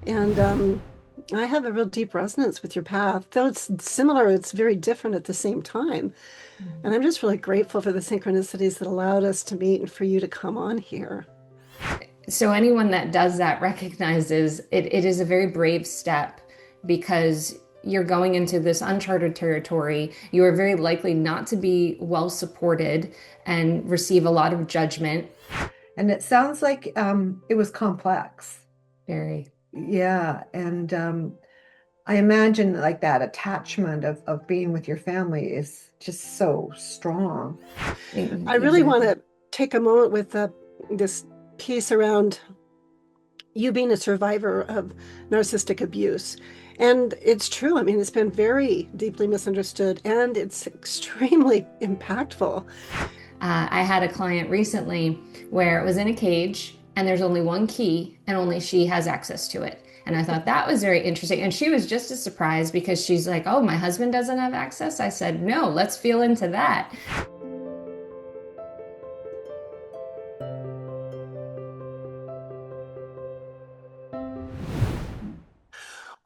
And I have a real deep resonance with your path. Though it's similar, it's very different at the same time. And I'm just really grateful for the synchronicities that allowed us to meet and for you to come on here. So anyone that does that recognizes it is a very brave step because you're going into this uncharted territory. You are very likely not to be well supported and receive a lot of judgment. And it sounds like it was complex. Very. Yeah. And I imagine like that attachment of being with your family is just so strong. I really want Exactly. to take a moment with this piece around you being a survivor of narcissistic abuse. And it's true. I mean, it's been very deeply misunderstood and it's extremely impactful. I had a client recently where it was in a cage and there's only one key and only she has access to it. And I thought that was very interesting. And she was just as surprised because she's like, "Oh, my husband doesn't have access." I said, "No, let's feel into that."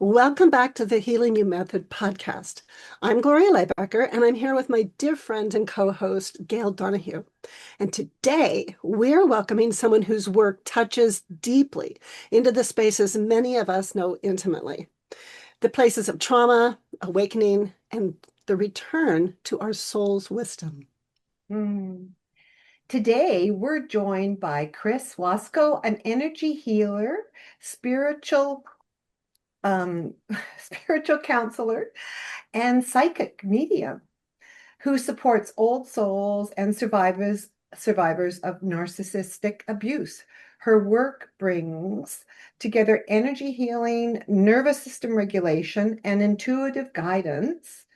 Welcome back to the Healing You Method podcast. I'm Gloria Leibecker, and I'm here with my dear friend and co host, Gail Donahue. And today we're welcoming someone whose work touches deeply into the spaces many of us know intimately, the places of trauma, awakening, and the return to our soul's wisdom. Hmm. Today, we're joined by Chris Wasko, an energy healer, spiritual um, spiritual counselor, and psychic medium who supports old souls and survivors of narcissistic abuse. Her work brings together energy healing, nervous system regulation, and intuitive guidance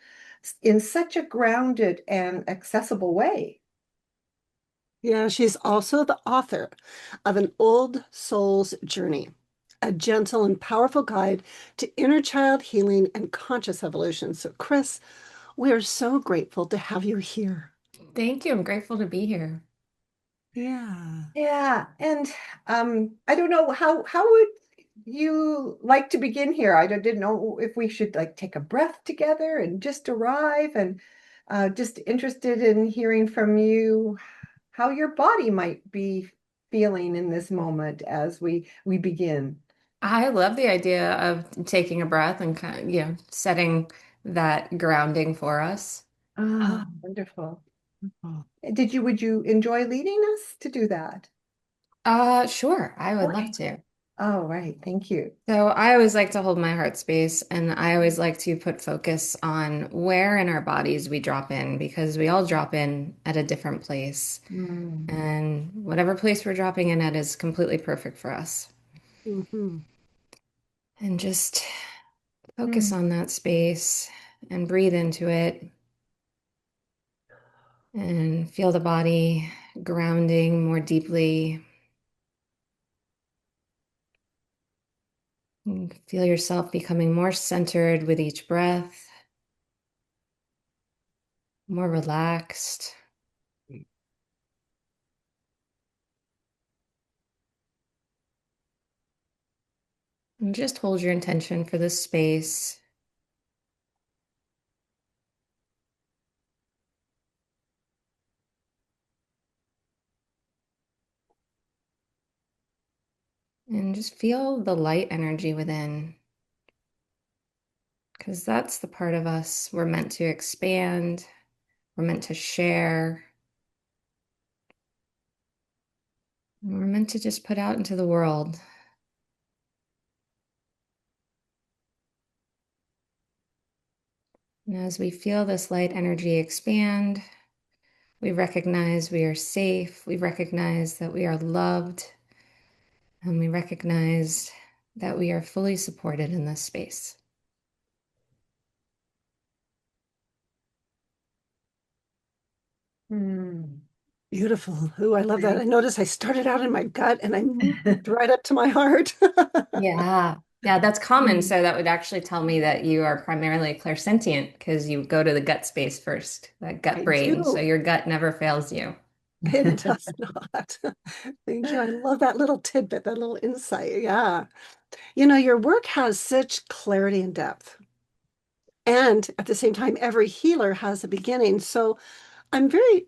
in such a grounded and accessible way. Yeah, she's also the author of An Old Soul's Journey, a gentle and powerful guide to inner child healing and conscious evolution. So, Chris, we are so grateful to have you here. Thank you. I'm grateful to be here. Yeah. Yeah, and I don't know how would you like to begin here? Didn't know if we should like take a breath together and just arrive, and just interested in hearing from you how your body might be feeling in this moment as we begin. I love the idea of taking a breath and kind of, setting that grounding for us. Ah, Oh, wonderful. oh. Would you enjoy leading us to do that? Sure, I would love Okay. to. All right, thank you. So I always like to hold my heart space and I always like to put focus on where in our bodies we drop in because we all drop in at a different place. Mm, And whatever place we're dropping in at is completely perfect for us. Mhm. And just focus mm, on that space and breathe into it and feel the body grounding more deeply. And feel yourself becoming more centered with each breath, more relaxed. And just hold your intention for this space. And just feel the light energy within, because that's the part of us we're meant to expand, we're meant to share, we're meant to just put out into the world. And as we feel this light energy expand, we recognize we are safe, we recognize that we are loved, and we recognize that we are fully supported in this space. mm. Beautiful. Ooh, I love that. I Thank noticed I started out in my gut and I moved right up to my heart. Yeah. Yeah, that's common. Mm. So that would actually tell me that you are primarily clairsentient because you go to the gut space first, that gut I brain. So do. your gut never fails you. It does not. Thank you. I love that little tidbit, that little insight. Yeah. Your work has such clarity and depth. And at the same time, every healer has a beginning. So I'm very,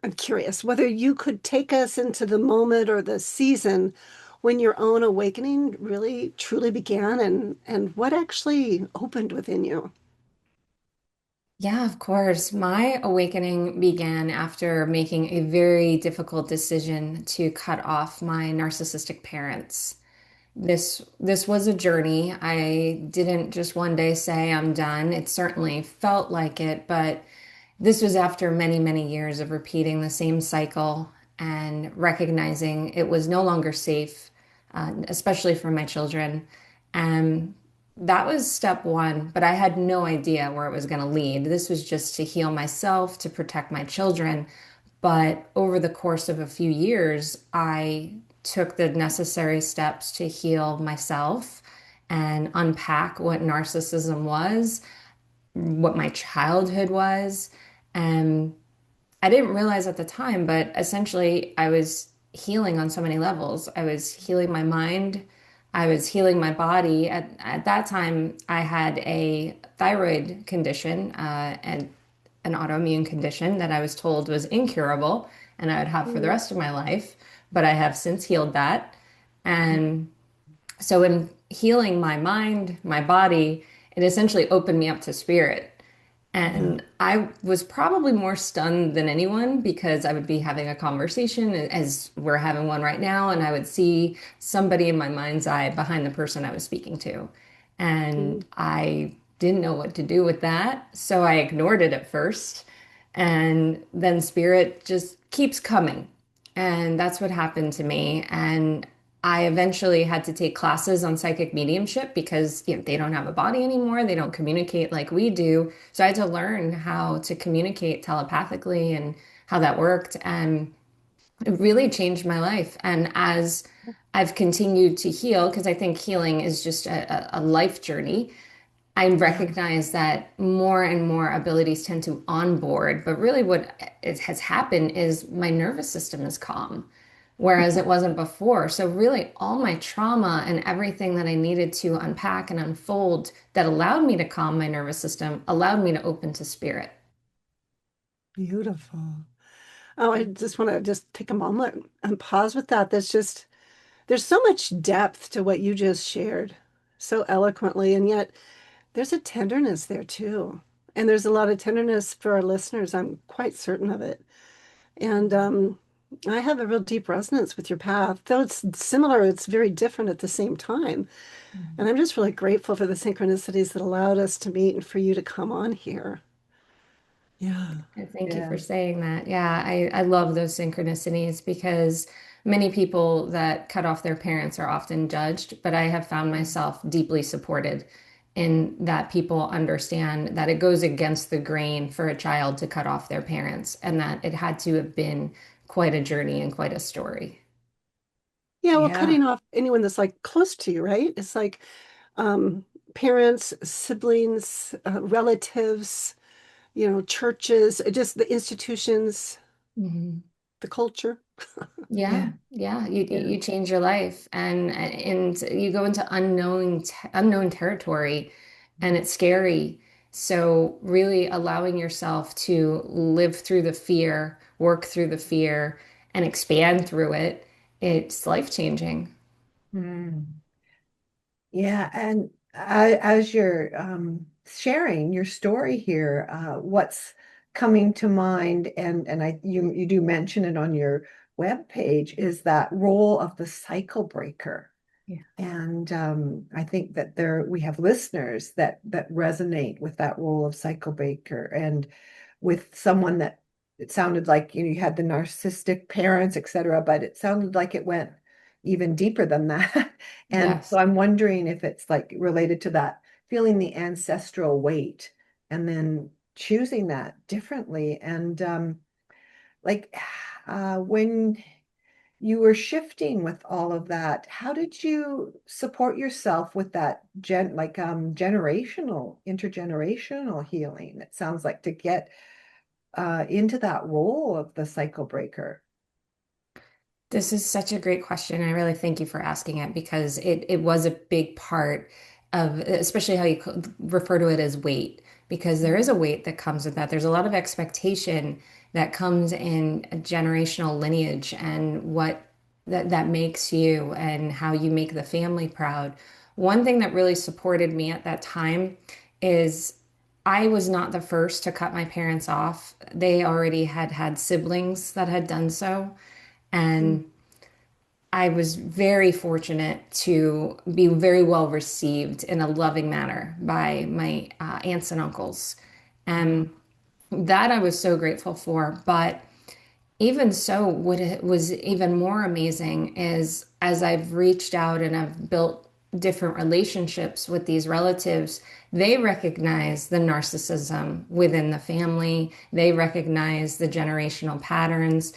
I'm curious whether you could take us into the moment or the season when your own awakening really truly began and what actually opened within you. Yeah, of course. My awakening began after making a very difficult decision to cut off my narcissistic parents. This was a journey. I didn't just one day say I'm done. It certainly felt like it, but this was after many, many years of repeating the same cycle and recognizing it was no longer safe, especially for my children. And that was step one, but I had no idea where it was going to lead. This was just to heal myself, to protect my children. But over the course of a few years, I took the necessary steps to heal myself and unpack what narcissism was, what my childhood was. And I didn't realize at the time, but essentially I was healing on so many levels. I was healing my mind. I was healing my body. At that time, I had a thyroid condition and an autoimmune condition that I was told was incurable and I would have for the Mm, rest of my life. But I have since healed that. And so, in healing my mind, my body, it essentially opened me up to spirit. yeah. And I was probably more stunned than anyone because I would be having a conversation as we're having one right now, and I would see somebody in my mind's eye behind the person I was speaking to. And Mm, I didn't know what to do with that. So I ignored it at first. And then spirit just keeps coming. And that's what happened to me. And I eventually had to take classes on psychic mediumship because they don't have a body anymore. They don't communicate like we do. So I had to learn how to communicate telepathically and how that worked. And it really changed my life. And as I've continued to heal, because I think healing is just a life journey, I yeah. recognize that more and more abilities tend to onboard, but really what it has happened is my nervous system is calm, whereas it wasn't before. So really all my trauma and everything that I needed to unpack and unfold that allowed me to calm my nervous system allowed me to open to spirit. Beautiful. Oh, I just want to just take a moment and pause with that. There's so much depth to what you just shared so eloquently, and yet there's a tenderness there too. And there's a lot of tenderness for our listeners. I'm quite certain of it. And I have a real deep resonance with your path. Though it's similar, it's very different at the same time. And I'm just really grateful for the synchronicities that allowed us to meet and for you to come on here. Yeah. And thank you Yeah. for saying that. Yeah, I love those synchronicities because many people that cut off their parents are often judged, but I have found myself deeply supported in that people understand that it goes against the grain for a child to cut off their parents and that it had to have been quite a journey and quite a story. Yeah, well, Yeah. cutting off anyone that's like close to you, right? It's like um, parents, siblings, relatives, churches, just the institutions, Mhm. the culture. Yeah, Yeah. yeah, you Yeah. you change your life and you go into unknown territory and it's scary. So really allowing yourself to live through the fear, work through the fear and expand through it, it's life-changing. Mm. Yeah, and as you're sharing your story here, what's coming to mind, and you do mention it on your web page, is that role of the cycle breaker. Yeah. And I think that there we have listeners that resonate with that role of cycle breaker, and with someone that it sounded like you had the narcissistic parents, etc., but it sounded like it went even deeper than that. And so Yes. I'm wondering if it's like related to that, feeling the ancestral weight and then choosing that differently. And like when you were shifting with all of that, how did you support yourself with that generational, intergenerational healing? It sounds like to get into that role of the cycle breaker? This is such a great question. I really thank you for asking it because it was a big part of, especially how you refer to it as weight, because there is a weight that comes with that. There's a lot of expectation that comes in a generational lineage and what that makes you and how you make the family proud. One thing that really supported me at that time is I was not the first to cut my parents off. They already had had siblings that had done so. Mm. And I was very fortunate to be very well received in a loving manner by my aunts and uncles. And that I was so grateful for. But even so, what it was even more amazing is as I've reached out and I've built different relationships with these relatives, they recognize the narcissism within the family. They recognize the generational patterns.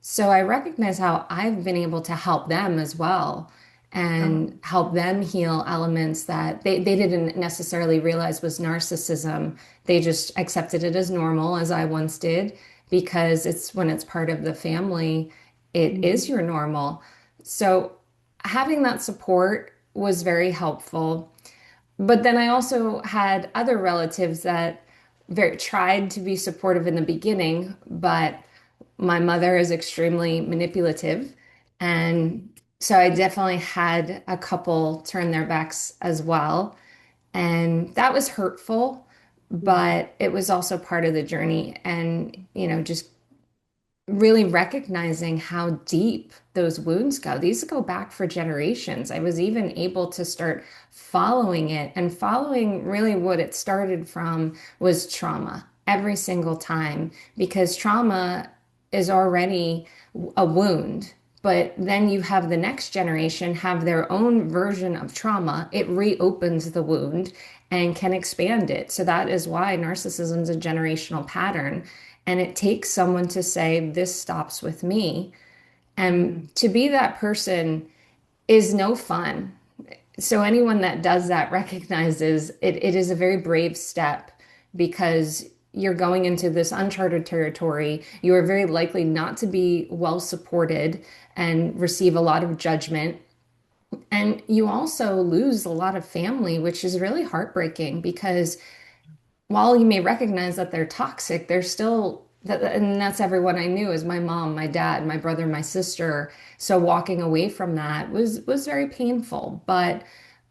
So I recognize how I've been able to help them as well Oh, and help them heal elements that they didn't necessarily realize was narcissism. They just accepted it as normal, as I once did, because it's when it's part of the family, it is mhm. your normal. So having that support was very helpful. But then I also had other relatives that very tried to be supportive in the beginning, but my mother is extremely manipulative. And so I definitely had a couple turn their backs as well. And that was hurtful, Mhm. but it was also part of the journey. And, just really recognizing how deep those wounds go. These go back for generations. I was even able to start following it and following really what it started from was trauma every single time because trauma is already a wound. But then you have the next generation have their own version of trauma. It reopens the wound and can expand it. So that is why narcissism is a generational pattern. And it takes someone to say, this stops with me. Mm. And to be that person is no fun. So anyone that does that recognizes it is a very brave step because you're going into this uncharted territory. You are very likely not to be well supported and receive a lot of judgment. And you also lose a lot of family, which is really heartbreaking because while you may recognize that they're toxic, they're still that, and that's everyone I knew is my mom, my dad, my brother, my sister. So walking away from that was very painful, but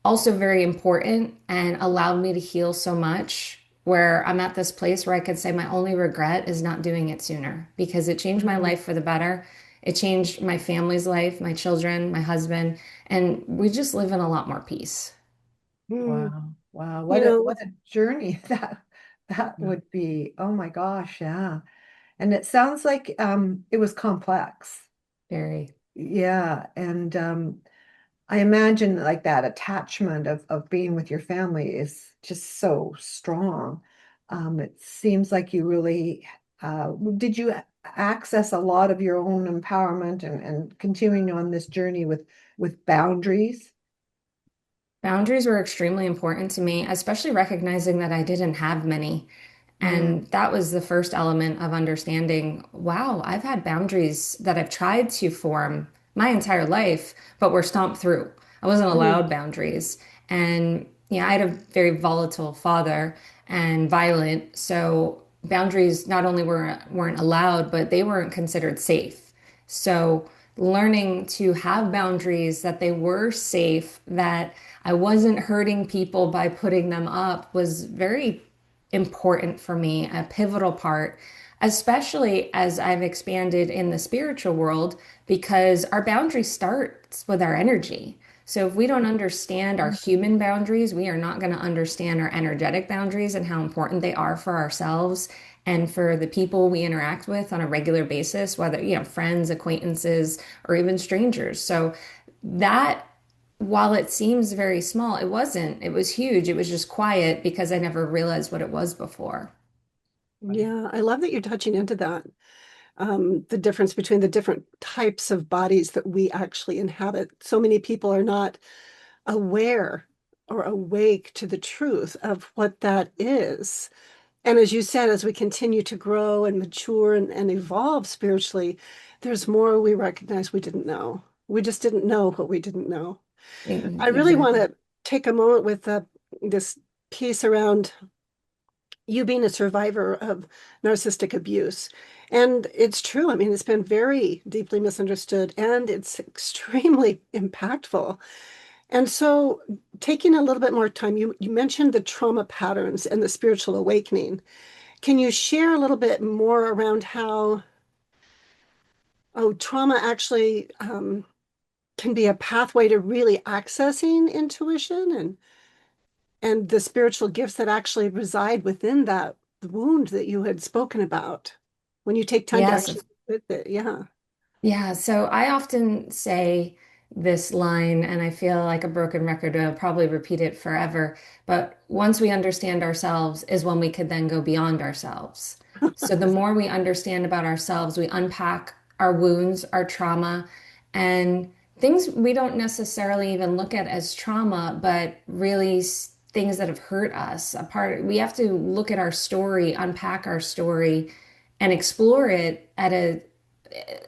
also very important and allowed me to heal so much where I'm at this place where I could say my only regret is not doing it sooner because it changed my Mm. life for the better. It changed my family's life, my children, my husband, and we just live in a lot more peace. Mm. Wow. Wow. You know, What a journey that would be. Oh my gosh, yeah. And it sounds like it was complex. Very. Yeah. And I imagine like that attachment of being with your family is just so strong. It seems like you really did you access a lot of your own empowerment and continuing on this journey with boundaries? Boundaries were extremely important to me, especially recognizing that I didn't have many. Mm, And that was the first element of understanding, wow, I've had boundaries that I've tried to form my entire life, but were stomped through. I wasn't mm, allowed boundaries. And yeah, I had a very volatile father and violent. So boundaries not only weren't allowed, but they weren't considered safe. So learning to have boundaries that they were safe, that I wasn't hurting people by putting them up was very important for me, a pivotal part, especially as I've expanded in the spiritual world, because our boundary starts with our energy. So if we don't understand our human boundaries, we are not going to understand our energetic boundaries and how important they are for ourselves and for the people we interact with on a regular basis, whether, friends, acquaintances, or even strangers. So that while it seems very small, it wasn't. It was huge. It was just quiet because I never realized what it was before. yeah, I love that you're touching into that. The difference between the different types of bodies that we actually inhabit. So many people are not aware or awake to the truth of what that is. And as you said, as we continue to grow and mature and evolve spiritually, there's more we recognize we didn't know. We just didn't know what we didn't know. I really want Exactly. to take a moment with this piece around you being a survivor of narcissistic abuse. And it's true. I mean, it's been very deeply misunderstood and it's extremely impactful. And so, taking a little bit more time, you mentioned the trauma patterns and the spiritual awakening. Can you share a little bit more around how, trauma actually can be a pathway to really accessing intuition and the spiritual gifts that actually reside within that wound that you had spoken about when you take time to Yes, actually sit with it? Yeah. yeah, so I often say this line, and I feel like a broken record, and I'll probably repeat it forever. But once we understand ourselves is when we could then go beyond ourselves. So the more we understand about ourselves, we unpack our wounds, our trauma, and things we don't necessarily even look at as trauma, but really things that have hurt us. We have to look at our story, unpack our story, and explore it at a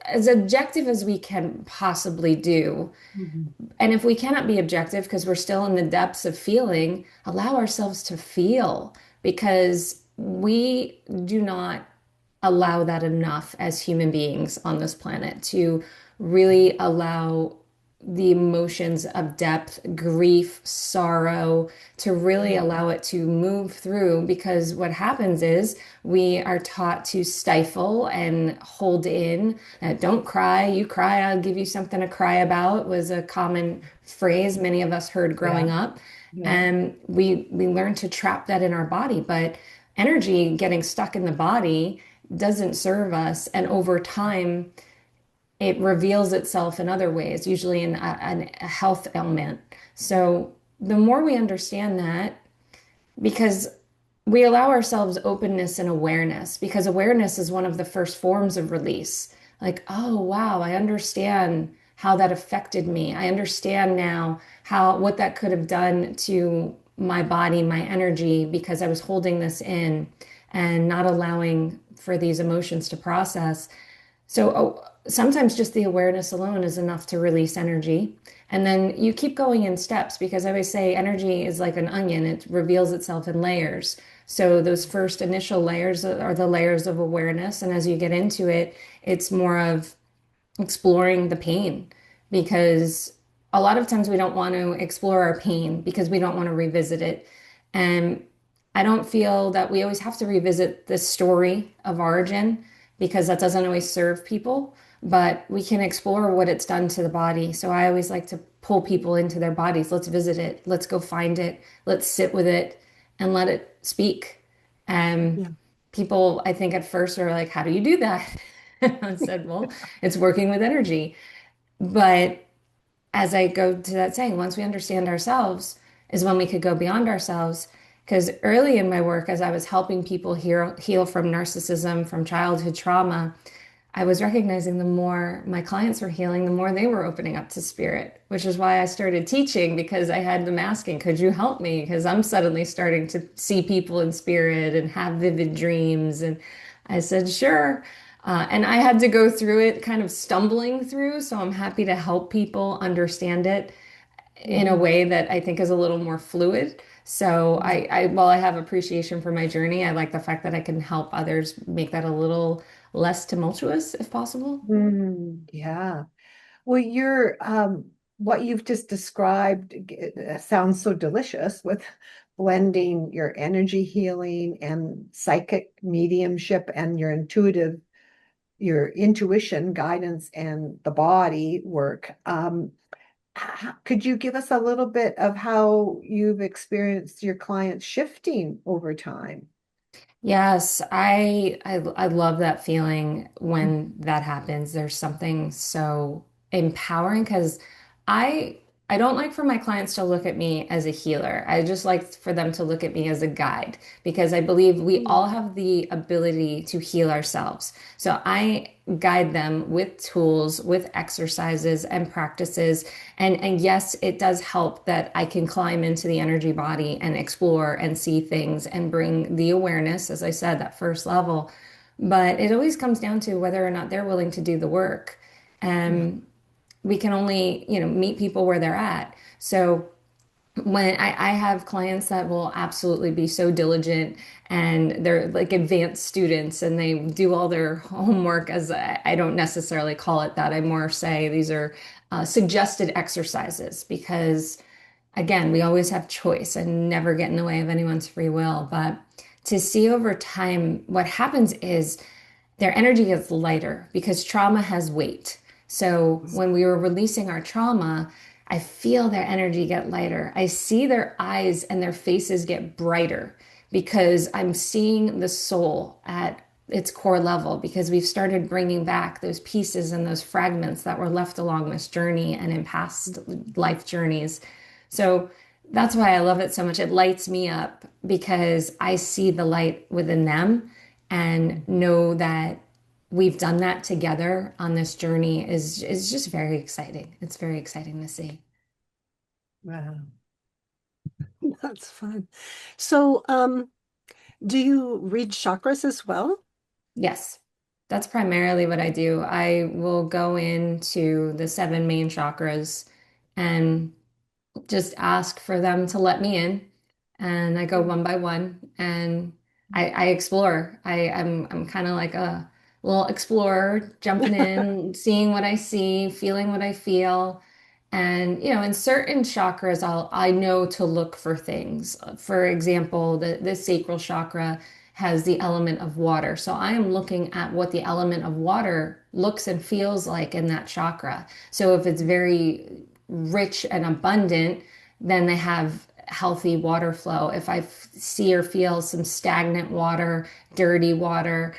as objective as we can possibly do. Mhm. And if we cannot be objective because we're still in the depths of feeling, allow ourselves to feel because we do not allow that enough as human beings on this planet to really allow the emotions of depth, grief, sorrow, to really allow it to move through because what happens is we are taught to stifle and hold in. Don't cry, you cry, I'll give you something to cry about was a common phrase many of us heard Yeah, growing up. yeah, And we learn to trap that in our body, but energy getting stuck in the body doesn't serve us. And over time, it reveals itself in other ways, usually in a health ailment. So the more we understand that, because we allow ourselves openness and awareness, because awareness is one of the first forms of release. Like, oh, wow, I understand how that affected me. I understand now how what that could have done to my body, my energy, because I was holding this in and not allowing for these emotions to process. So sometimes just the awareness alone is enough to release energy. And then you keep going in steps because I always say energy is like an onion, it reveals itself in layers. So those first initial layers are the layers of awareness. And as you get into it, it's more of exploring the pain because a lot of times we don't want to explore our pain because we don't want to revisit it. And I don't feel that we always have to revisit the story of origin because that doesn't always serve people, but we can explore what it's done to the body. So I always like to pull people into their bodies. Let's visit it. Let's go find it. Let's sit with it and let it speak. And Yeah. people, I think at first are like, how do you do that? I said, well, it's working with energy. But as I go to that saying, once we understand ourselves is when we could go beyond ourselves. Because early in my work, as I was helping people heal from narcissism, from childhood trauma, I was recognizing the more my clients were healing, the more they were opening up to spirit, which is why I started teaching because I had them asking, could you help me? Because I'm suddenly starting to see people in spirit and have vivid dreams. And I said, sure. And I had to go through it kind of stumbling through. So I'm happy to help people understand it in a mhm, way that I think is a little more fluid. So while I have appreciation for my journey, I like the fact that I can help others make that a little less tumultuous if possible. yeah. Well, what you've just described sounds so delicious with blending your energy healing and psychic mediumship and your intuition, guidance, and the body work. Could you give us a little bit of how you've experienced your clients shifting over time? Yes, I love that feeling when that happens. There's something so empowering because I I don't like for my clients to look at me as a healer. I just like for them to look at me as a guide because I believe we all Mm. have the ability to heal ourselves. So I guide them with tools, with exercises and practices. And yes, it does help that I can climb into the energy body and explore and see things and bring the awareness, as I said, that first level. But it always comes down to whether or not they're willing to do the work. Yeah. Um, we can only, meet people where they're at. So when I have clients that will absolutely be so diligent and they're like advanced students and they do all their homework, as I don't necessarily call it that. I more say these are suggested exercises because, again, we always have choice and never get in the way of anyone's free will. But to see over time, what happens is their energy gets lighter because trauma has weight. So when we were releasing our trauma, I feel their energy get lighter. I see their eyes and their faces get brighter because I'm seeing the soul at its core level because we've started bringing back those pieces and those fragments that were left along this journey and in past life journeys. So that's why I love it so much. It lights me up because I see the light within them and know that we've done that together on this journey is just very exciting. It's very exciting to see. Wow. That's fun. So, do you read chakras as well? Yes, that's primarily what I do. I will go into the seven main chakras and just ask for them to let me in. And I go Mm. one by one and I explore. I'm kind of like a little explorer, jumping in, seeing what I see, feeling what I feel. And in certain chakras I know to look for things. For example, the sacral chakra has the element of water. So I am looking at what the element of water looks and feels like in that chakra. So if it's very rich and abundant, then they have healthy water flow. If I see or feel some stagnant water, dirty water,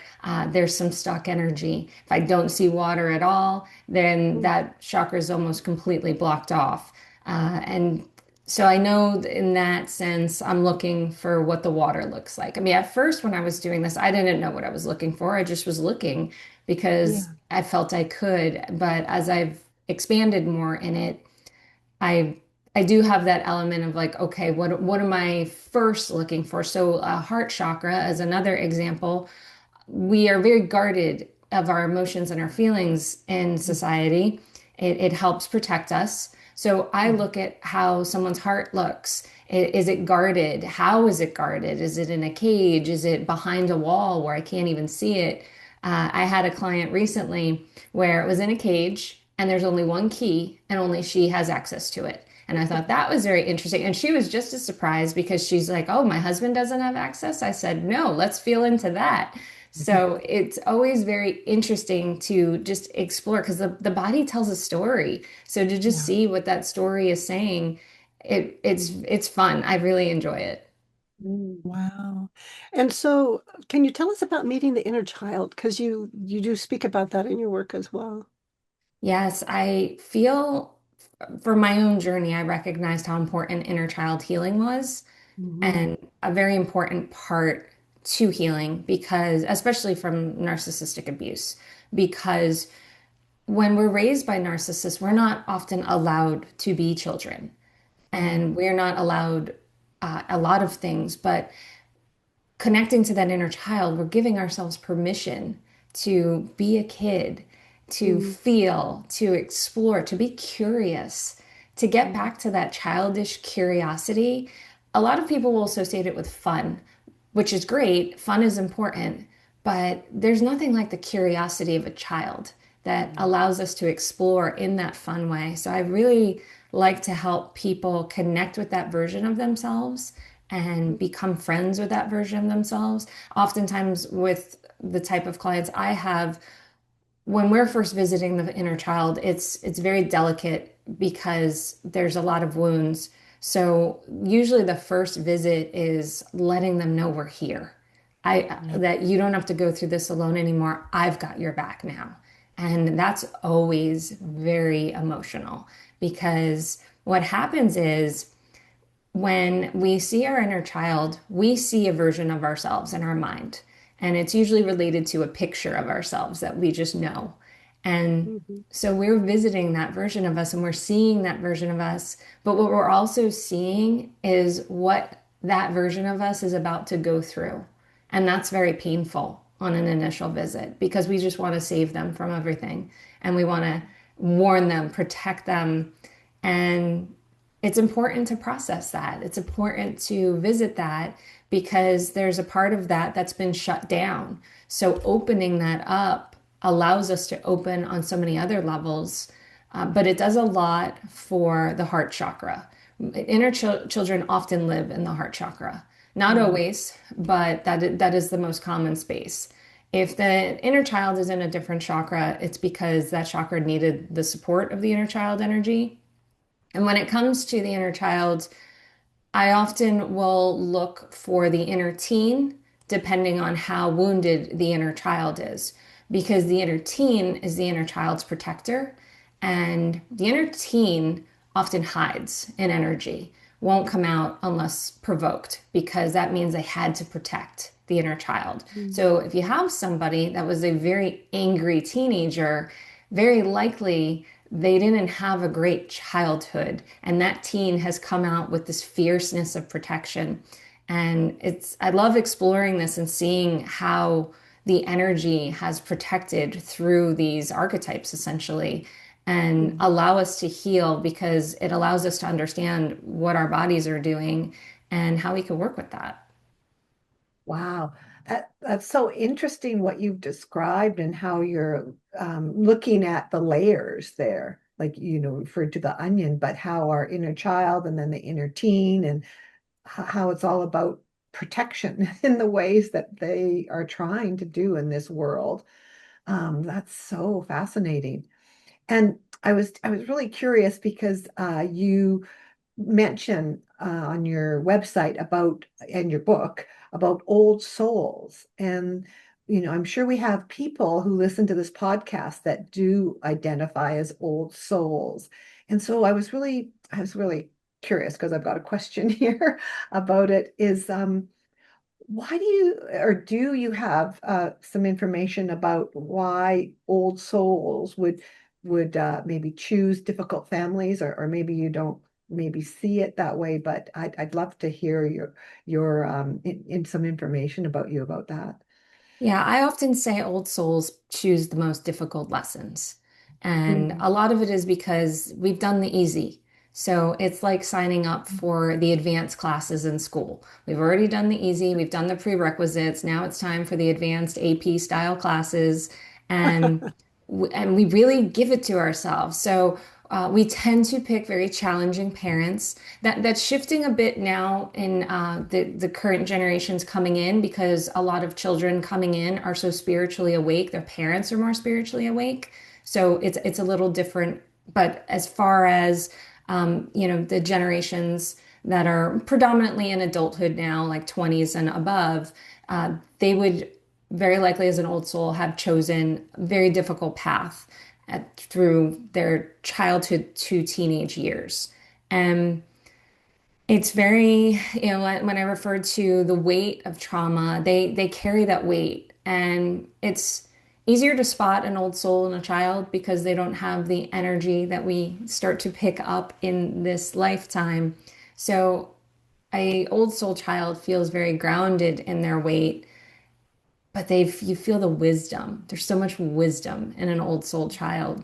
there's some stuck energy. If I don't see water at all, then Mm. that chakra is almost completely blocked off. And so I know in that sense, I'm looking for what the water looks like. I mean, at first, when I was doing this, I didn't know what I was looking for. I just was looking because Yeah. I felt I could. But as I've expanded more in it, I I do have that element of like, okay, what am I first looking for? So, heart chakra, as another example, we are very guarded of our emotions and our feelings in society. It helps protect us. So I Mhm. look at how someone's heart looks. Is it guarded? How is it guarded? Is it in a cage? Is it behind a wall where I can't even see it? I had a client recently where it was in a cage and there's only one key and only she has access to it. And I thought that was very interesting. And she was just as surprised because she's like, oh, my husband doesn't have access. I said, no, let's feel into that. So it's always very interesting to just explore because the body tells a story. So to just Yeah. see what that story is saying, it's fun. I really enjoy it. Mm. Wow. And so, can you tell us about meeting the inner child? Because you do speak about that in your work as well. Yes, I feel for my own journey, I recognized how important inner child healing was Hmm. and a very important part to healing because, especially from narcissistic abuse, because when we're raised by narcissists, we're not often allowed to be children Yeah. and we're not allowed a lot of things, but connecting to that inner child, we're giving ourselves permission to be a kid, to Mm. feel, to explore, to be curious, to get Mm. back to that childish curiosity. A lot of people will associate it with fun, which is great. Fun is important, but there's nothing like the curiosity of a child that Mm. allows us to explore in that fun way. So I really like to help people connect with that version of themselves and become friends with that version of themselves. Oftentimes, with the type of clients I have, when we're first visiting the inner child, it's very delicate because there's a lot of wounds. So usually the first visit is letting them know we're here. I Yeah. that you don't have to go through this alone anymore. I've got your back now. And that's always very emotional because what happens is when we see our inner child, we see a version of ourselves in our mind. And it's usually related to a picture of ourselves that we just know. And Mhm. so we're visiting that version of us and we're seeing that version of us. But what we're also seeing is what that version of us is about to go through. And that's very painful on an initial visit because we just want to save them from everything. And we want to warn them, protect them. And it's important to process that. It's important to visit that because there's a part of that that's been shut down. So opening that up allows us to open on so many other levels, but it does a lot for the heart chakra. Children often live in the heart chakra. Not Mm. always, but that is the most common space. If the inner child is in a different chakra, it's because that chakra needed the support of the inner child energy. And when it comes to the inner child, I often will look for the inner teen, depending on how wounded the inner child is, because the inner teen is the inner child's protector, and the inner teen often hides in energy, won't come out unless provoked, because that means they had to protect the inner child. Mm. So if you have somebody that was a very angry teenager, very likely they didn't have a great childhood, and that teen has come out with this fierceness of protection. And I love exploring this and seeing how the energy has protected through these archetypes essentially and Mhm. allow us to heal because it allows us to understand what our bodies are doing and how we can work with that. Wow. That's so interesting what you've described and how you're looking at the layers there. Like, referred to the onion, but how our inner child and then the inner teen and how it's all about protection in the ways that they are trying to do in this world. That's so fascinating. And I was really curious because you mention on your website about and your book about old souls. And I'm sure we have people who listen to this podcast that do identify as old souls. And so I was really curious because I've got a question here about it is why do you have some information about why old souls would maybe choose difficult families, or maybe you don't maybe see it that way, but I'd love to hear your in some information about you about that. Yeah, I often say old souls choose the most difficult lessons. And Mm. a lot of it is because we've done the easy. So it's like signing up for the advanced classes in school. We've already done the easy, we've done the prerequisites. Now it's time for the advanced AP style classes. And we really give it to ourselves. So we tend to pick very challenging parents. That's shifting a bit now in the current generations coming in because a lot of children coming in are so spiritually awake. Their parents are more spiritually awake, so it's a little different. But as far as the generations that are predominantly in adulthood now, like 20s and above, they would very likely, as an old soul, have chosen a very difficult path through their childhood to teenage years. And it's very, when I refer to the weight of trauma, they carry that weight. And it's easier to spot an old soul in a child because they don't have the energy that we start to pick up in this lifetime. So a old soul child feels very grounded in their weight, but you feel the wisdom. There's so much wisdom in an old soul child,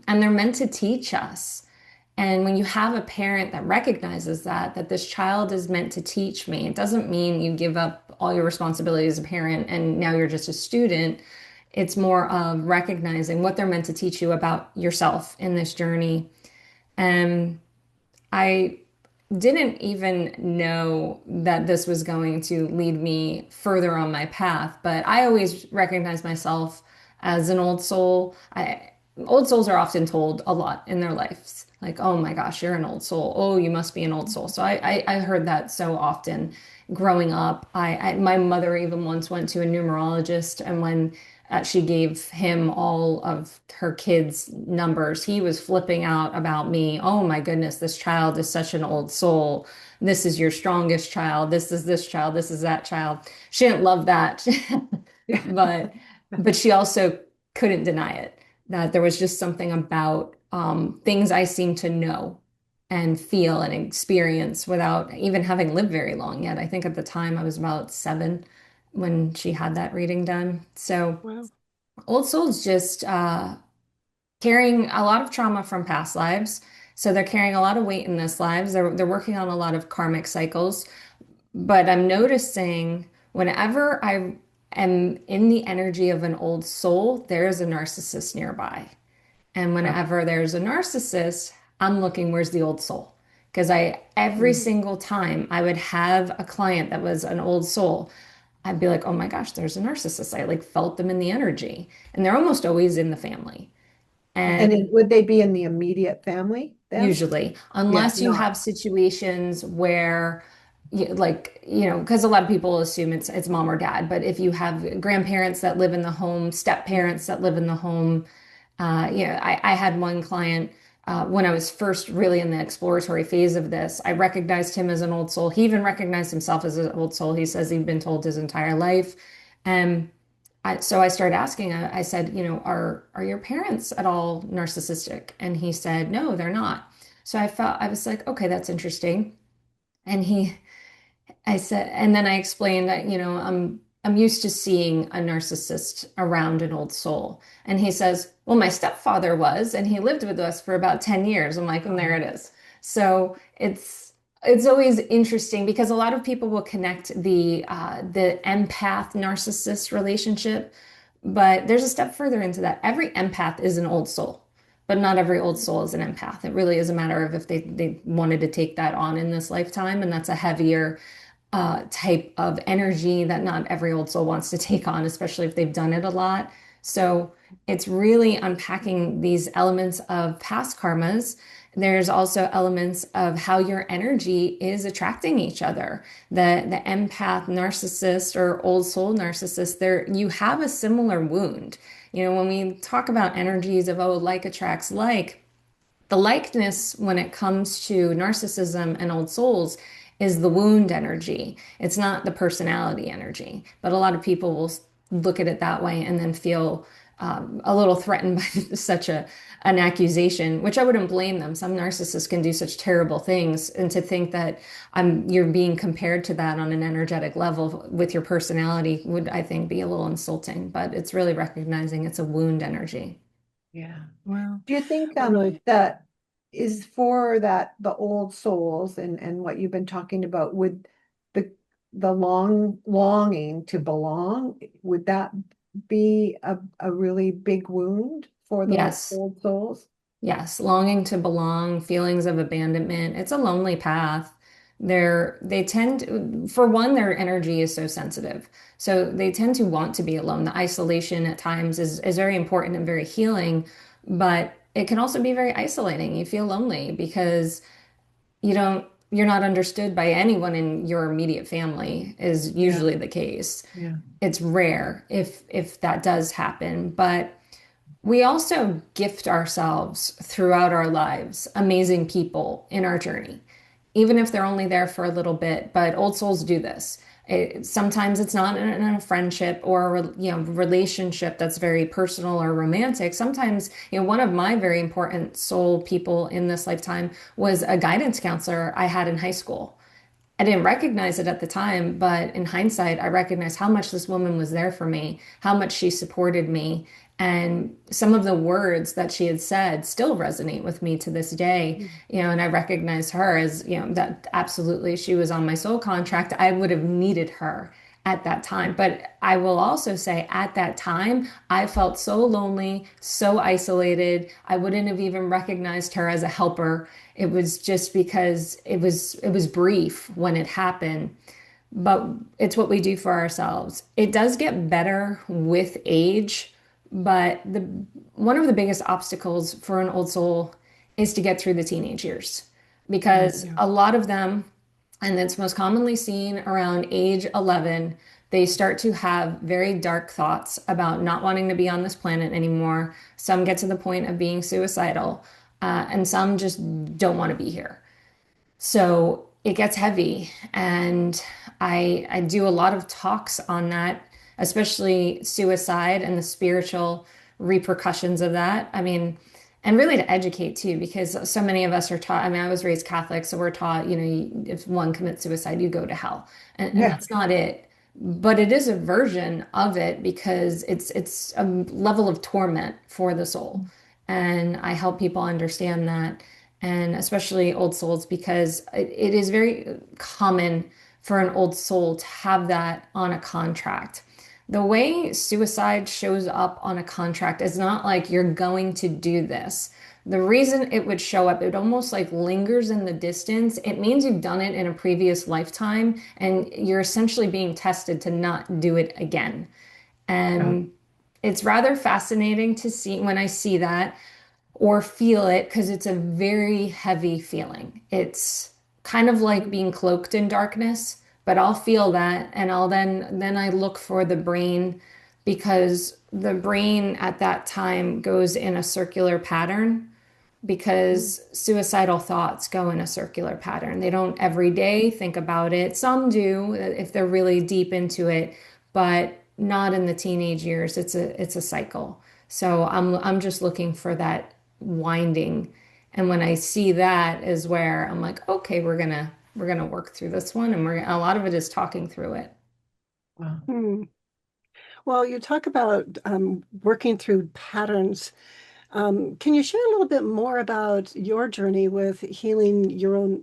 and they're meant to teach us. And when you have a parent that recognizes that this child is meant to teach me, it doesn't mean you give up all your responsibilities as a parent and now you're just a student. It's more of recognizing what they're meant to teach you about yourself in this journey. And I didn't even know that this was going to lead me further on my path, but I always recognize myself as an old soul. Old souls are often told a lot in their lives, like, "Oh my gosh, you're an old soul. Oh, you must be an old soul." So I heard that so often growing up. My mother even once went to a numerologist, and when she gave him all of her kids' numbers. He was flipping out about me. Oh my goodness, this child is such an old soul. This is your strongest child. This is this child. This is that child. She didn't love that, Yeah. but she also couldn't deny it, that there was just something about things I seemed to know and feel and experience without even having lived very long yet. I think at the time I was about 7 when she had that reading done. So Wow. Old Soul's just carrying a lot of trauma from past lives. So they're carrying a lot of weight in this lives. They're working on a lot of karmic cycles. But I'm noticing whenever I am in the energy of an old soul, there's a narcissist nearby. And Oh. whenever there's a narcissist, I'm looking, where's the old soul? Because I, every Mm. single time I would have a client that was an old soul, I'd be like, oh my gosh, there's a narcissist. I like felt them in the energy. And they're almost always in the family. And And would they be in the immediate family then? usually, Yeah, unless you not. have situations where like, because a lot of people assume it's mom or dad, but if you have grandparents that live in the home, step parents that live in the home, I had one client when I was first really in the exploratory phase of this. I recognized him as an old soul. He even recognized himself as an old soul. He says he'd been told his entire life. And so I started asking, I said, are your parents at all narcissistic? And he said, no, they're not. So I was like, okay, that's interesting. And I said, and then I explained that, I'm used to seeing a narcissist around an old soul. And he says, well, my stepfather was, and he lived with us for about 10 years. I'm like, and there Oh, it is. So it's always interesting because a lot of people will connect the empath narcissist relationship, but there's a step further into that. Every empath is an old soul. But not every old soul is an empath. It really is a matter of if they wanted to take that on in this lifetime, and that's a heavier type of energy that not every old soul wants to take on, especially if they've done it a lot. So it's really unpacking these elements of past karmas. There's also elements of how your energy is attracting each other. The empath narcissist or old soul narcissist, there you have a similar wound. When we talk about energies of, oh, like attracts like, the likeness when it comes to narcissism and old souls is the wound energy. It's not the personality energy. But a lot of people will look at it that way and then feel a little threatened by such an accusation, which I wouldn't blame them. Some narcissists can do such terrible things, and to think that you're being compared to that on an energetic level with your personality would, I think, be a little insulting. But it's really recognizing it's a wound energy. yeah. Wow. Do you think That really, that is for that the old souls and what you've been talking about, would the longing to belong, would that be a really big wound for the Yes. old souls? Yes, longing to belong, feelings of abandonment. It's a lonely path. They tend to, for one, their energy is so sensitive. So they tend to want to be alone. The isolation at times is very important and very healing, but it can also be very isolating. You feel lonely because you're not understood by anyone in your immediate family is Yeah, usually the case. yeah. It's rare if that does happen, but we also gift ourselves throughout our lives amazing people in our journey, even if they're only there for a little bit. But old souls do this. Sometimes it's not in a friendship or a relationship that's very personal or romantic. Sometimes, one of my very important soul people in this lifetime was a guidance counselor I had in high school. I didn't recognize it at the time, but in hindsight, I recognized how much this woman was there for me, how much she supported me. And some of the words that she had said still resonate with me to this day, and I recognized her as, that absolutely she was on my soul contract. I would have needed her at that time. But I will also say at that time, I felt so lonely, so isolated. I wouldn't have even recognized her as a helper. It was just because it was brief when it happened, but it's what we do for ourselves. It does get better with age, but the one of the biggest obstacles for an old soul is to get through the teenage years Right. because Yeah. a lot of them, and it's most commonly seen around age 11, They start to have very dark thoughts about not wanting to be on this planet anymore. Some get to the point of being suicidal, and some just don't want to be here. So it gets heavy, and I do a lot of talks on that, especially suicide and the spiritual repercussions of that. I mean, and really to educate too, because so many of us are taught. I mean, I was raised Catholic, so we're taught, if one commits suicide, you go to hell, and Yeah. that's not it. But it is a version of it because it's a level of torment for the soul, and I help people understand that, and especially old souls, because it is very common for an old soul to have that on a contract. The way suicide shows up on a contract is not like you're going to do this. The reason it would show up, it almost like lingers in the distance. It means you've done it in a previous lifetime and you're essentially being tested to not do it again. Oh, And it's rather fascinating to see when I see that or feel it because it's a very heavy feeling. It's kind of like being cloaked in darkness, but I'll feel that and I'll then I look for the brain because the brain at that time goes in a circular pattern because suicidal thoughts go in a circular pattern. They don't every day think about it. Some do if they're really deep into it, but not in the teenage years. It's a cycle. So I'm just looking for that winding. And when I see that is where I'm like, okay, we're gonna work through this one, and we're a lot of it is talking through it. wow. Hmm. Well, you talk about working through patterns. Can you share a little bit more about your journey with healing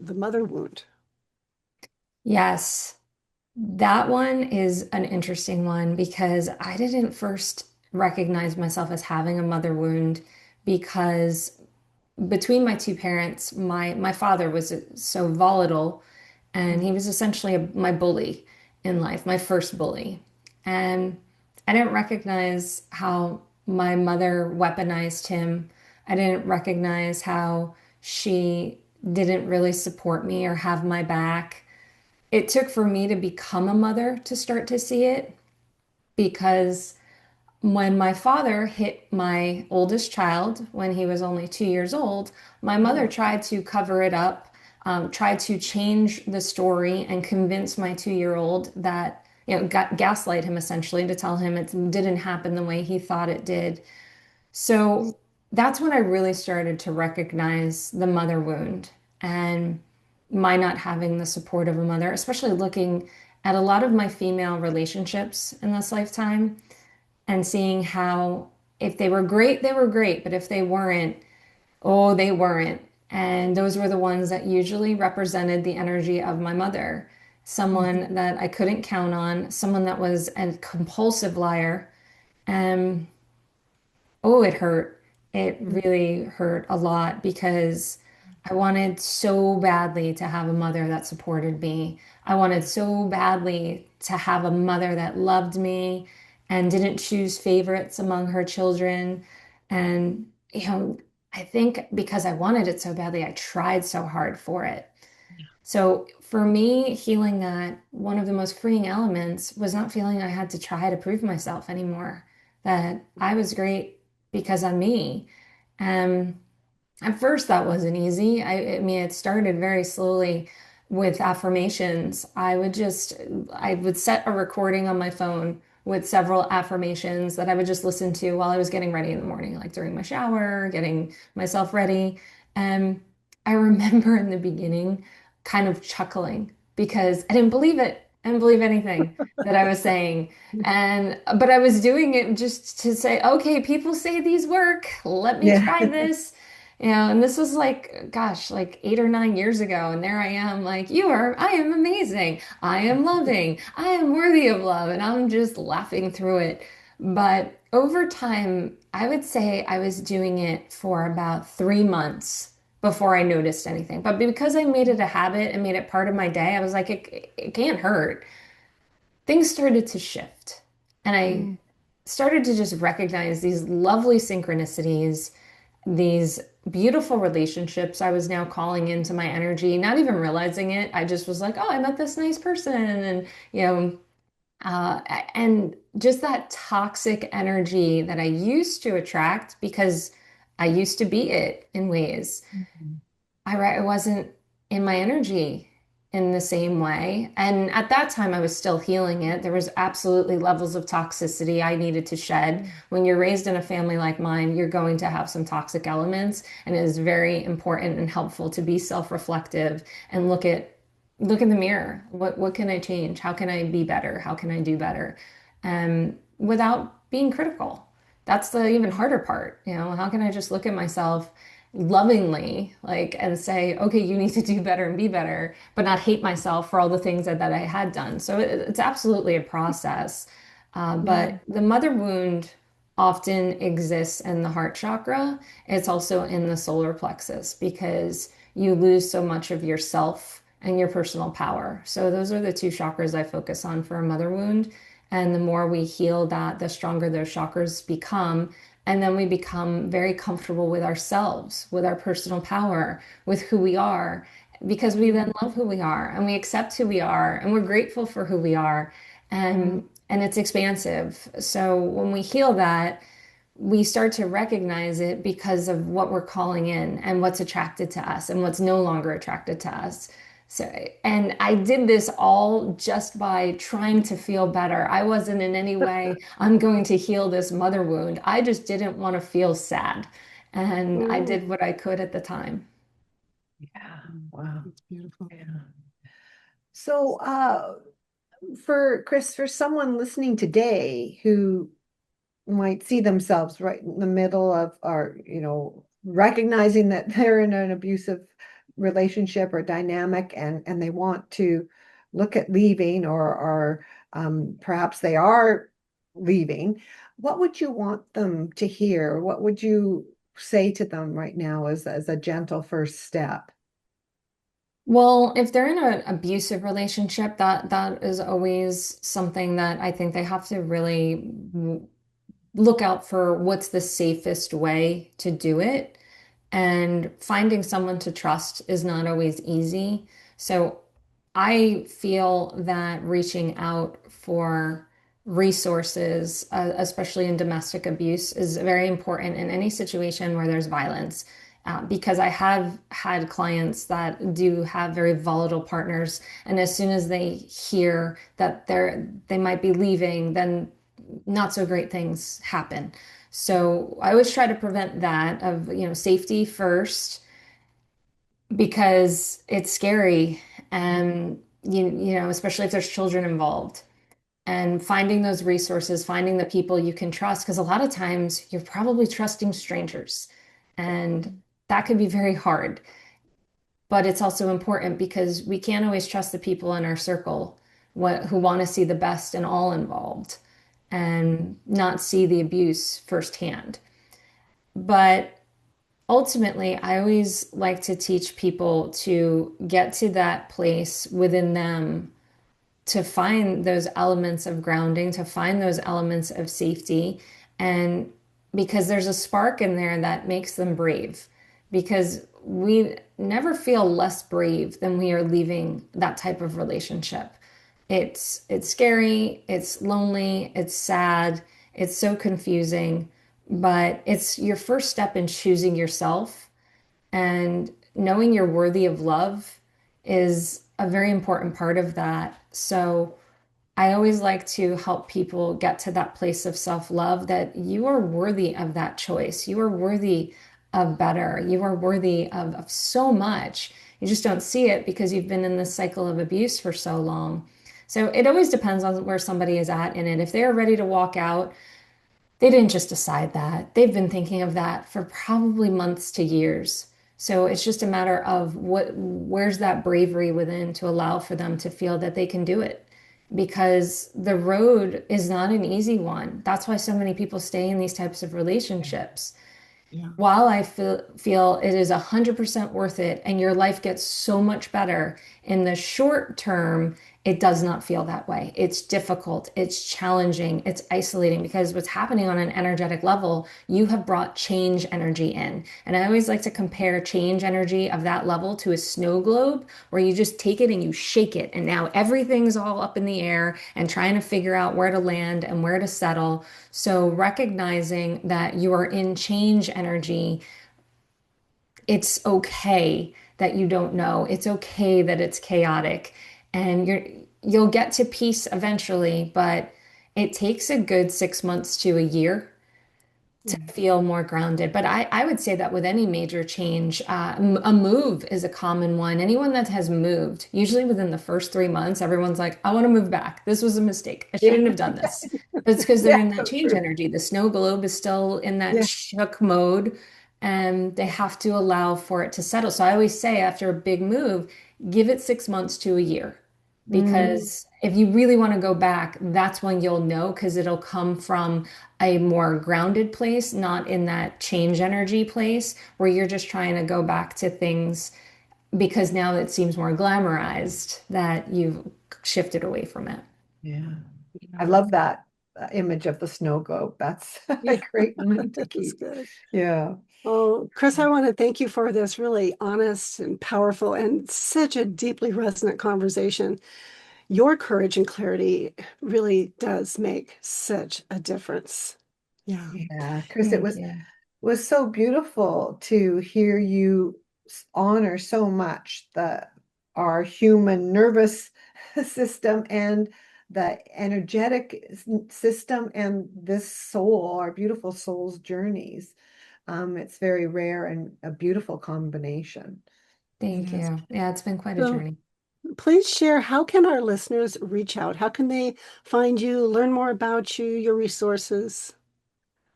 the mother wound? Yes, that one is an interesting one because I didn't first recognize myself as having a mother wound because between my two parents, my father was so volatile, and he was essentially my bully in life, my first bully. And I didn't recognize how my mother weaponized him. I didn't recognize how she didn't really support me or have my back. It took for me to become a mother to start to see it because when my father hit my oldest child when he was only 2 years old, my mother Oh, tried to cover it up, tried to change the story and convince my 2-year-old that, gaslight him essentially to tell him it didn't happen the way he thought it did. So that's when I really started to recognize the mother wound and my not having the support of a mother, especially looking at a lot of my female relationships in this lifetime and seeing how if they were great, they were great, but if they weren't, oh, they weren't. And those were the ones that usually represented the energy of my mother, mhm. someone that I couldn't count on, someone that was a compulsive liar. And oh, it hurt. It really hurt a lot because I wanted so badly to have a mother that supported me. I wanted so badly to have a mother that loved me and didn't choose favorites among her children. And, I think because I wanted it so badly, I tried so hard for it. So for me, healing that, one of the most freeing elements was not feeling I had to try to prove myself anymore, that I was great because I'm me. Um, at first, that wasn't easy. I mean, it started very slowly with affirmations. I would set a recording on my phone with several affirmations that I would just listen to while I was getting ready in the morning, like during my shower, getting myself ready. And I remember in the beginning kind of chuckling because I didn't believe it. I didn't believe anything that I was saying. But I was doing it just to say, okay, people say these work. Let me Yeah. try this. And this was like, gosh, like 8 or 9 years ago. And there I am, like, I am amazing. I am loving. I am worthy of love. And I'm just laughing through it. But over time, I would say I was doing it for about 3 months before I noticed anything. But because I made it a habit and made it part of my day, I was like, it can't hurt. Things started to shift. And I Mm. started to just recognize these lovely synchronicities, these beautiful relationships I was now calling into my energy, not even realizing it. I just was like, oh, I met this nice person. And, Uh, and just that toxic energy that I used to attract because I used to be it in ways. Mhm. I wasn't in my energy in the same way. And at that time, I was still healing it. There was absolutely levels of toxicity I needed to shed. When you're raised in a family like mine, you're going to have some toxic elements, and it is very important and helpful to be self-reflective and look in the mirror. What can I change? How can I be better? How can I do better? Without being critical. That's the even harder part. How can I just look at myself lovingly, like, and say, okay, you need to do better and be better, but not hate myself for all the things that I had done. So it's absolutely a process. Yeah. But the mother wound often exists in the heart chakra. It's also in the solar plexus because you lose so much of yourself and your personal power. So those are the two chakras I focus on for a mother wound. And the more we heal that, the stronger those chakras become. And then we become very comfortable with ourselves, with our personal power, with who we are, because we then love who we are and we accept who we are and we're grateful for who we are. And it's expansive. So when we heal that, we start to recognize it because of what we're calling in and what's attracted to us and what's no longer attracted to us. So, and I did this all just by trying to feel better. I wasn't in any way, I'm going to heal this mother wound. I just didn't want to feel sad. And I Mm, did what I could at the time. Yeah. Wow. that's beautiful. Yeah. So, for Chris, for someone listening today who might see themselves right in the middle of, or, recognizing that they're in an abusive relationship or dynamic, and they want to look at leaving, or perhaps they are leaving, what would you want them to hear? What would you say to them right now as a gentle first step? Well, if they're in an abusive relationship, that is always something that I think they have to really look out for what's the safest way to do it. And finding someone to trust is not always easy. So I feel that reaching out for resources, especially in domestic abuse, is very important in any situation where there's violence. Because I have had clients that do have very volatile partners, and as soon as they hear that they might be leaving, then not so great things happen. So I always try to prevent that of, safety first because it's scary and especially if there's children involved and finding those resources, finding the people you can trust because a lot of times you're probably trusting strangers and that could be very hard. But it's also important because we can't always trust the people in our circle who want to see the best in all involved and not see the abuse firsthand. But ultimately, I always like to teach people to get to that place within them to find those elements of grounding, to find those elements of safety. And because there's a spark in there that makes them brave, because we never feel less brave than we are leaving that type of relationship. It's scary, it's lonely, it's sad, it's so confusing, but it's your first step in choosing yourself and knowing you're worthy of love is a very important part of that. So I always like to help people get to that place of self-love that you are worthy of that choice. You are worthy of better. You are worthy of so much. You just don't see it because you've been in this cycle of abuse for so long. So it always depends on where somebody is at in it. If they're ready to walk out, they didn't just decide that. They've been thinking of that for probably months to years. So it's just a matter of where's that bravery within to allow for them to feel that they can do it. Because the road is not an easy one. That's why so many people stay in these types of relationships. Yeah. While I feel it is 100% worth it and your life gets so much better in the short term, It does not feel that way. It's difficult, it's challenging, it's isolating because what's happening on an energetic level, you have brought change energy in. And I always like to compare change energy of that level to a snow globe where you just take it and you shake it. And now everything's all up in the air and trying to figure out where to land and where to settle. So recognizing that you are in change energy, it's okay that you don't know. It's okay that it's chaotic and you'll get to peace eventually, but it takes a good 6 months to a year to Mm. feel more grounded. But I would say that with any major change, a move is a common one. Anyone that has moved, usually within the first 3 months, everyone's like, I want to move back. This was a mistake. I Yeah. shouldn't have done this. But it's because they're Yeah, in that so change true. energy. The snow globe is still in that Yeah. shook mode, and they have to allow for it to settle. So I always say after a big move, give it 6 months to a year. Mm, Because if you really want to go back, that's when you'll know because it'll come from a more grounded place, not in that change energy place where you're just trying to go back to things because now it seems more glamorized that you've shifted away from it. yeah. I Yeah. love that image of the snow globe. That's a Yeah, great one to that's keep. good. Yeah. Oh, Chris, I want to thank you for this really honest and powerful and such a deeply resonant conversation. Your courage and clarity really does make such a difference. Yeah. Yeah, Chris, it Thank was you. was so beautiful to hear you honor so much our human nervous system and the energetic system and this soul, our beautiful soul's journeys. It's very rare and a beautiful combination. It Thank is. you. Yeah, it's been quite a So journey. please share, how can our listeners reach out? How can they find you, learn more about you, your resources?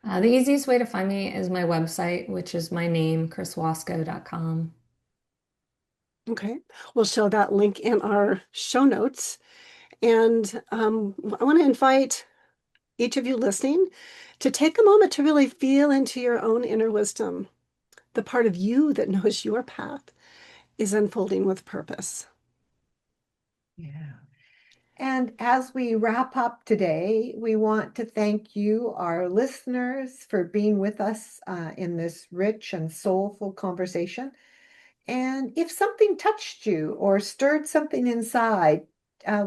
The easiest way to find me is my website, which is my name, chriswasko.com. Okay. We'll show that link in our show notes. And I want to invite each of you listening to take a moment to really feel into your own inner wisdom. The part of you that knows your path is unfolding with purpose. Yeah. And as we wrap up today, we want to thank you, our listeners, for being with us in this rich and soulful conversation. And if something touched you or stirred something inside,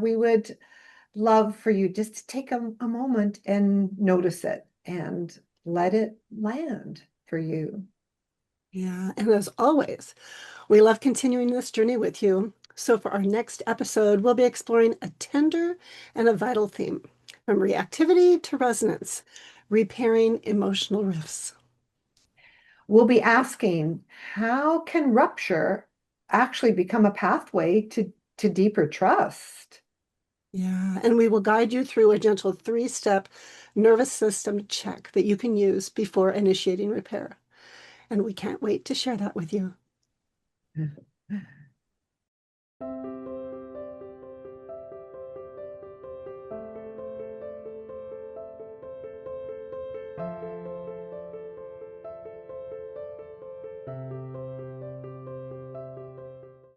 we would love for you just to take a moment and notice it and let it land for you. Yeah. And as always, we love continuing this journey with you. So for our next episode, we'll be exploring a tender and a vital theme, from reactivity to resonance, repairing emotional rifts. We'll be asking, how can rupture actually become a pathway to deeper trust? Yeah, and we will guide you through a gentle 3-step nervous system check that you can use before initiating repair. And we can't wait to share that with you.